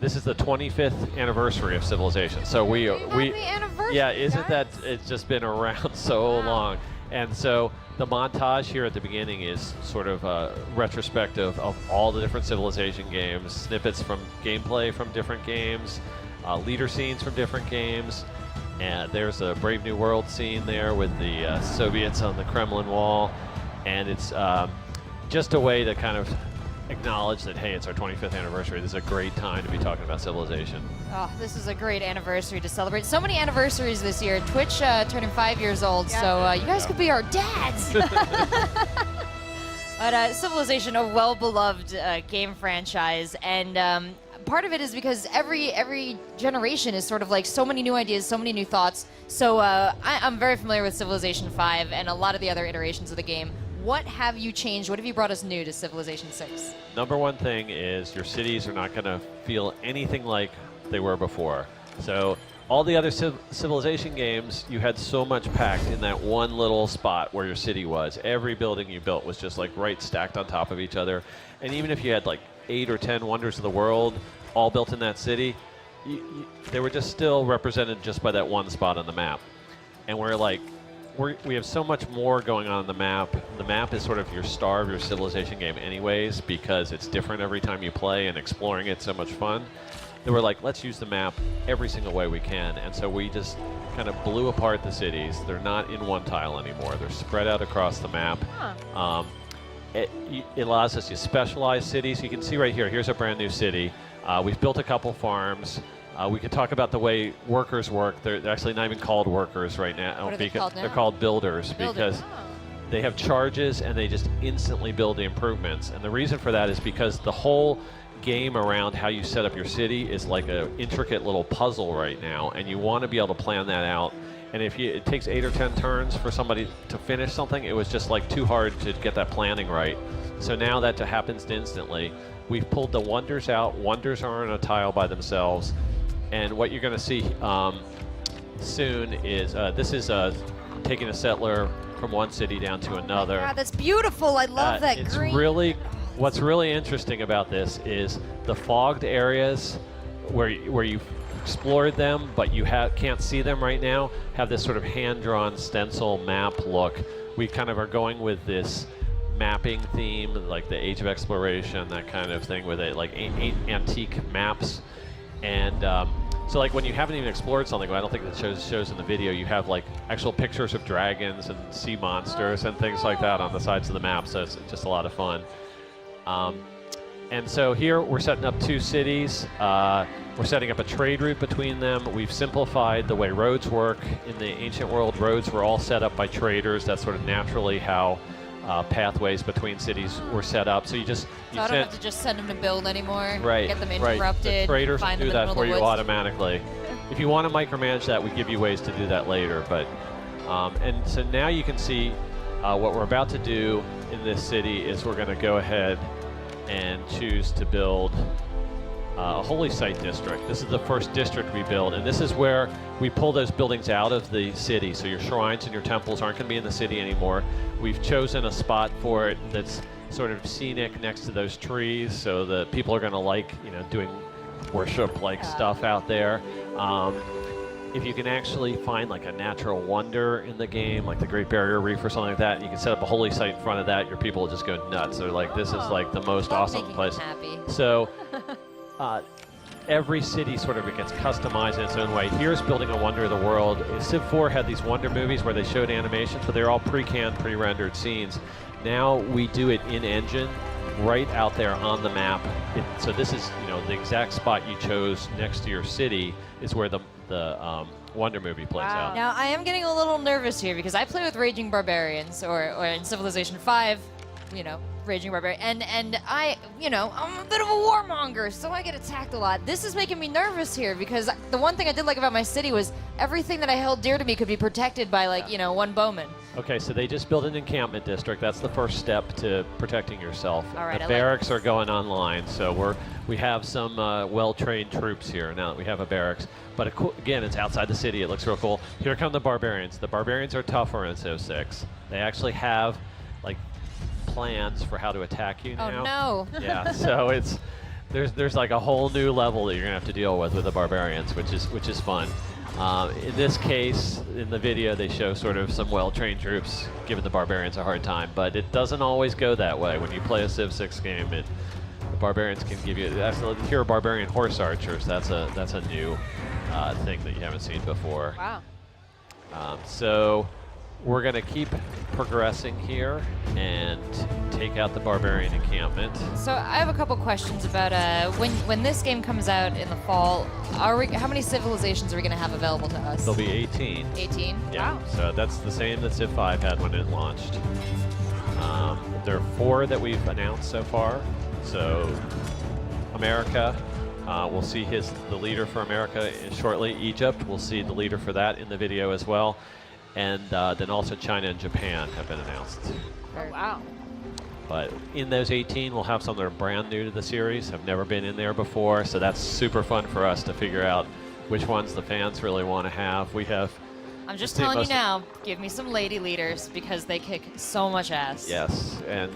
This is the 25th anniversary of Civilization. So we the anniversary, yeah, isn't guys. that it's just been around so long. And so the montage here at the beginning is sort of a retrospective of all the different Civilization games, snippets from gameplay from different games, leader scenes from different games. And there's a Brave New World scene there with the Soviets on the Kremlin wall. And it's just a way to kind of acknowledge that, hey, it's our 25th anniversary. This is a great time to be talking about Civilization. Oh, this is a great anniversary to celebrate. So many anniversaries this year. Twitch turning 5 years old, so you guys could be our dads. But Civilization, a well-beloved game franchise, and part of it is because every generation is sort of like so many new ideas, so many new thoughts. So I'm very familiar with Civilization 5 and a lot of the other iterations of the game. What have you changed? What have you brought us new to Civilization 6? Number one thing is your cities are not going to feel anything like they were before. So all the other Civilization games, you had so much packed in that one little spot where your city was. Every building you built was just like right stacked on top of each other. And even if you had like 8 or 10 wonders of the world all built in that city, they were just still represented just by that one spot on the map. And we have so much more going on the map. The map is sort of your star of your Civilization game anyways, because it's different every time you play and exploring it's so much fun. They were like, let's use the map every single way we can. And so we just kind of blew apart the cities. They're not in one tile anymore. They're spread out across the map. It allows us to specialize cities. You can see right here, here's a brand new city. We've built a couple farms. We could talk about the way workers work. They're actually not even called workers right now. What are they called now? They're called builders because they have charges and they just instantly build the improvements. And the reason for that is because the whole game around how you set up your city is like an intricate little puzzle right now, and you want to be able to plan that out. And if it takes 8 or 10 turns for somebody to finish something, it was just like too hard to get that planning right. So now that happens instantly. We've pulled the wonders out. Wonders are on a tile by themselves. And what you're going to see soon is this is taking a settler from one city down to another. God, that's beautiful. I love that it's green. What's really interesting about this is the fogged areas where you've explored them, but you can't see them right now, have this sort of hand-drawn stencil map look. We kind of are going with this mapping theme, like the Age of Exploration, that kind of thing, with it like antique maps. And so like when you haven't even explored something, I don't think that shows in the video, you have like actual pictures of dragons and sea monsters and things like that on the sides of the map, so it's just a lot of fun. And so here we're setting up 2 cities. We're setting up a trade route between them. We've simplified the way roads work. In the ancient world, roads were all set up by traders. That's sort of naturally how pathways between cities were set up. So I don't have to just send them to build anymore. Right. Get them interrupted. The traders find do them in the that middle for of the you woods. automatically. If you want to micromanage that, we give you ways to do that later. But and so now you can see what we're about to do in this city is we're going to go ahead and choose to build a holy site district. This is the first district we build, and this is where we pull those buildings out of the city. So your shrines and your temples aren't going to be in the city anymore. We've chosen a spot for it that's sort of scenic next to those trees, so that people are going to like, doing worship-like stuff out there. If you can actually find like a natural wonder in the game, like the Great Barrier Reef or something like that, and you can set up a holy site in front of that, your people will just go nuts. They're like, this is like the most awesome place. Happy. So every city sort of gets customized in its own way. Here's building a wonder of the world. Civ 4 had these wonder movies where they showed animations, but they're all pre-canned, pre-rendered scenes. Now we do it in engine, right out there on the map. So this is, the exact spot you chose next to your city is where the Wonder movie plays out. Now, I am getting a little nervous here because I play with Raging Barbarians, or in Civilization 5, Raging Barbarian, and I'm a bit of a warmonger, so I get attacked a lot. This is making me nervous here because the one thing I did like about my city was everything that I held dear to me could be protected by one bowman. Okay, so they just built an encampment district. That's the first step to protecting yourself. All right, the barracks are going online, so we have some well-trained troops here now that we have a barracks. But again, it's outside the city. It looks real cool. Here come the barbarians. The barbarians are tougher in Civ 6. They actually have like plans for how to attack you now. Oh no! Yeah, so there's like a whole new level that you're gonna have to deal with the barbarians, which is fun. In this case, in the video, they show sort of some well-trained troops giving the barbarians a hard time, but it doesn't always go that way. When you play a Civ 6 game, the barbarians can give you. Here are barbarian horse archers. That's a new thing that you haven't seen before. Wow. So we're going to keep progressing here and take out the barbarian encampment. So I have a couple questions about when this game comes out in the fall. How many civilizations are we going to have available to us? There'll be 18. 18. Yeah. Wow. So that's the same that Civ 5 had when it launched. There are 4 that we've announced so far. So America, we'll see the leader for America shortly. Egypt, we'll see the leader for that in the video as well. And then also China and Japan have been announced. Oh, wow. But in those 18, we'll have some that are brand new to the series, have never been in there before, so that's super fun for us to figure out which ones the fans really want to have. We have... I'm just telling you now, give me some lady leaders because they kick so much ass. Yes, and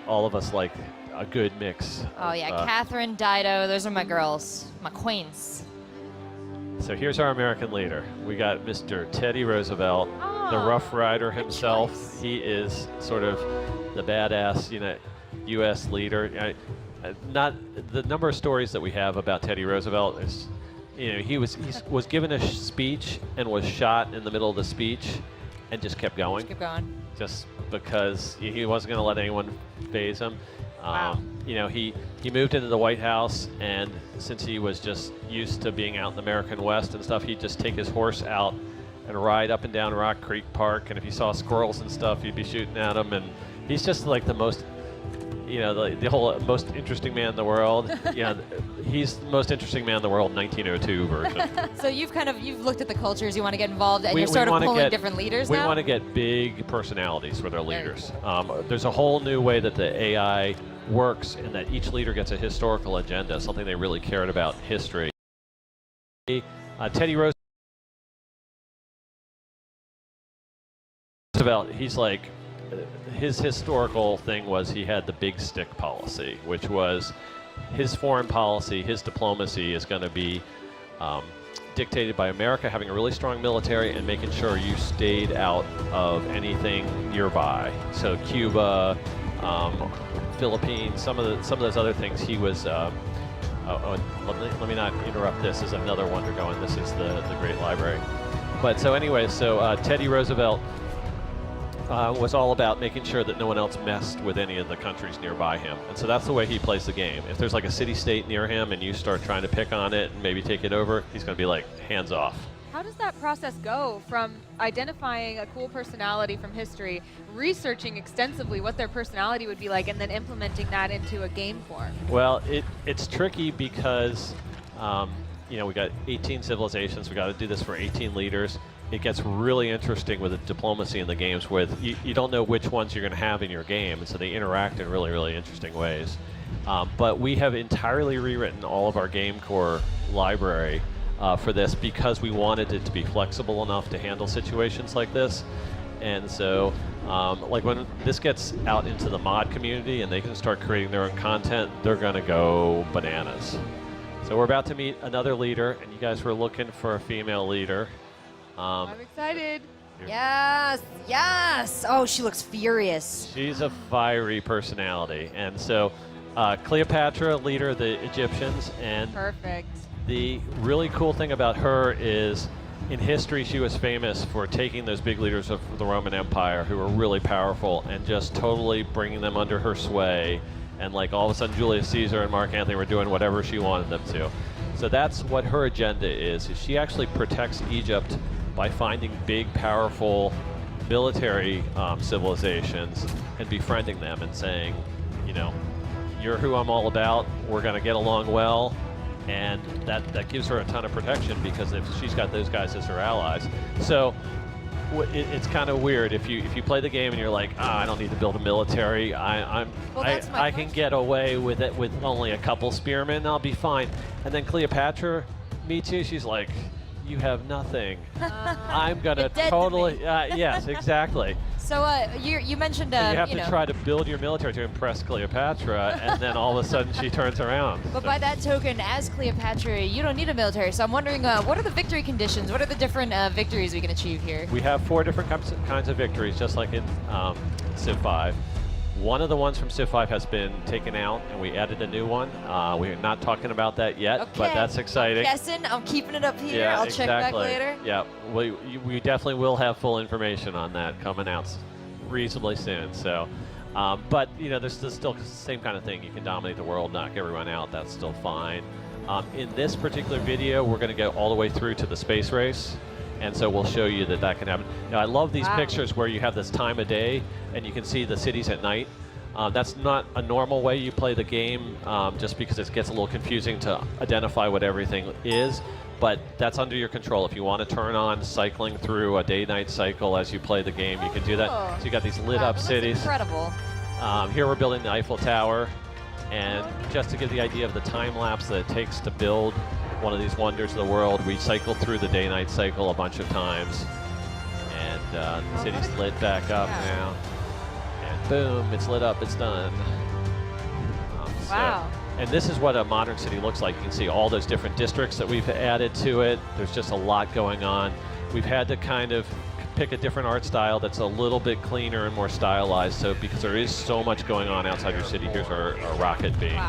all of us like a good mix. Oh yeah, Catherine, Dido, those are my girls, my queens. So here's our American leader. We got Mr. Teddy Roosevelt, the Rough Rider himself. choice. He is sort of the badass, U.S. leader. Not the number of stories that we have about Teddy Roosevelt is, he was given a speech and was shot in the middle of the speech, and just kept going. Keep going. Just because he wasn't going to let anyone phase him. Wow. He moved into the White House, and since he was just used to being out in the American West and stuff, he'd just take his horse out and ride up and down Rock Creek Park, and if he saw squirrels and stuff, he'd be shooting at them, and he's just like the most, the whole most interesting man in the world. Yeah, he's the most interesting man in the world, 1902 version. So you've looked at the cultures you want to get involved, and you're sort of pulling different leaders now? We want to get big personalities for their leaders. There's a whole new way that the AI works, and that each leader gets a historical agenda, something they really cared about in history. Teddy Roosevelt, he's like, his historical thing was he had the big stick policy, which was his foreign policy, his diplomacy is going to be dictated by America having a really strong military and making sure you stayed out of anything nearby. So Cuba, Philippines, some of those other things. He was. Let me not interrupt this. There's another one to go in. This is the Great Library. But so anyway, Teddy Roosevelt was all about making sure that no one else messed with any of the countries nearby him. And so that's the way he plays the game. If there's like a city-state near him and you start trying to pick on it and maybe take it over, he's going to be like, hands off. How does that process go from identifying a cool personality from history, researching extensively what their personality would be like, and then implementing that into a game form? Well, it's tricky because, we got 18 civilizations. We got to do this for 18 leaders. It gets really interesting with the diplomacy in the games with you don't know which ones you're going to have in your game, and so they interact in really, really interesting ways. But we have entirely rewritten all of our game core library for this because we wanted it to be flexible enough to handle situations like this. And so like when this gets out into the mod community and they can start creating their own content, they're going to go bananas. So we're about to meet another leader, and you guys were looking for a female leader. I'm excited. Yes, yes. Oh, she looks furious. She's a fiery personality. And so Cleopatra, leader of the Egyptians, and Perfect. the really cool thing about her is in history she was famous for taking those big leaders of the Roman Empire who were really powerful and just totally bringing them under her sway, and like all of a sudden Julius Caesar and Mark Antony were doing whatever she wanted them to. So that's what her agenda is she actually protects Egypt by finding big, powerful military civilizations and befriending them and saying, you're who I'm all about, we're going to get along well, and that gives her a ton of protection because if she's got those guys as her allies. So it's kind of weird if you play the game and you're like, I don't need to build a military. I can get away with it with only a couple spearmen. I'll be fine. And then Cleopatra meets you. She's like, you have nothing. I'm gonna You're dead totally. to me. Yes, exactly. So you mentioned you have you to know, try to build your military to impress Cleopatra, and then all of a sudden she turns around. but So- by that token, as Cleopatra, you don't need a military. So I'm wondering, what are the victory conditions? What are the different victories we can achieve here? We have 4 different kinds of victories, just like in Civ 5. One of the ones from Civ 5 has been taken out, and we added a new one. We're not talking about that yet, Okay. but that's exciting. I'm guessing. I'm keeping it up here. Yeah, I'll exactly. check back later. Yeah, we definitely will have full information on that coming out reasonably soon. So, but you know, there's still the same kind of thing. You can dominate the world, knock everyone out. That's still fine. In this particular video, we're going to go all the way through to the space race. And so we'll show you that can happen. Now, I love these Wow. pictures where you have this time of day and you can see the cities at night. That's not a normal way you play the game, just because it gets a little confusing to identify what everything is. But that's under your control. If you want to turn on cycling through a day-night cycle as you play the game, you can do that. Oh. So you got these lit Wow, up that looks cities. Incredible. Here we're building the Eiffel Tower. And just to give the idea of the time lapse that it takes to build one of these wonders of the world, we cycled through the day-night cycle a bunch of times. And the city's lit back up now. And boom, it's lit up, it's done. Wow. And this is what a modern city looks like. You can see all those different districts that we've added to it. There's just a lot going on. We've had to kind of pick a different art style that's a little bit cleaner and more stylized, so because there is so much going on outside your city. Here's our rocket being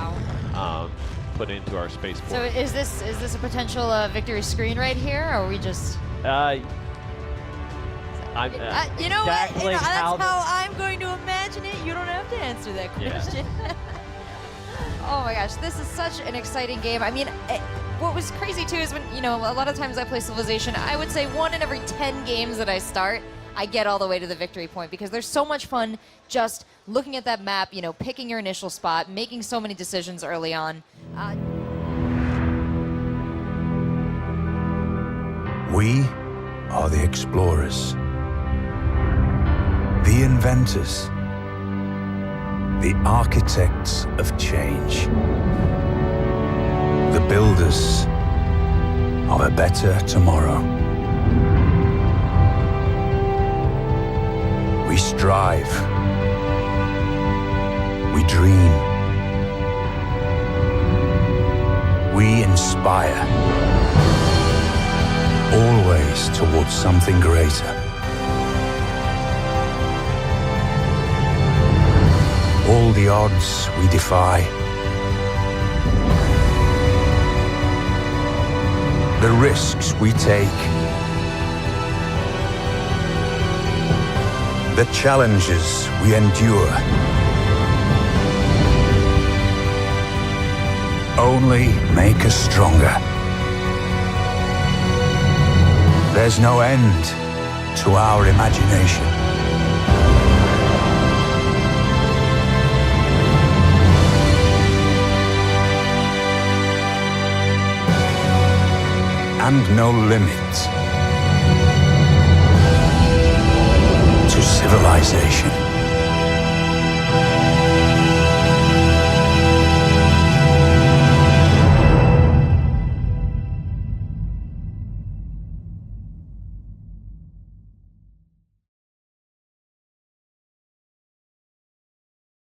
put into our spaceport. So is this a potential victory screen right here, or are we just? I'm, You know what? exactly You know, that's how how I'm going to imagine it. You don't have to answer that Yeah. question. Oh my gosh, this is such an exciting game. I mean, what was crazy too is when, you know, a lot of times I play Civilization, I would say 1 in every 10 games that I start, I get all the way to the victory point because there's so much fun just looking at that map, you know, picking your initial spot, making so many decisions early on. We are the explorers, the inventors, the architects of change, the builders of a better tomorrow. We strive, we dream, we inspire, always towards something greater. All the odds we defy, the risks we take, the challenges we endure, only make us stronger. There's no end to our imagination. And no limit to civilization.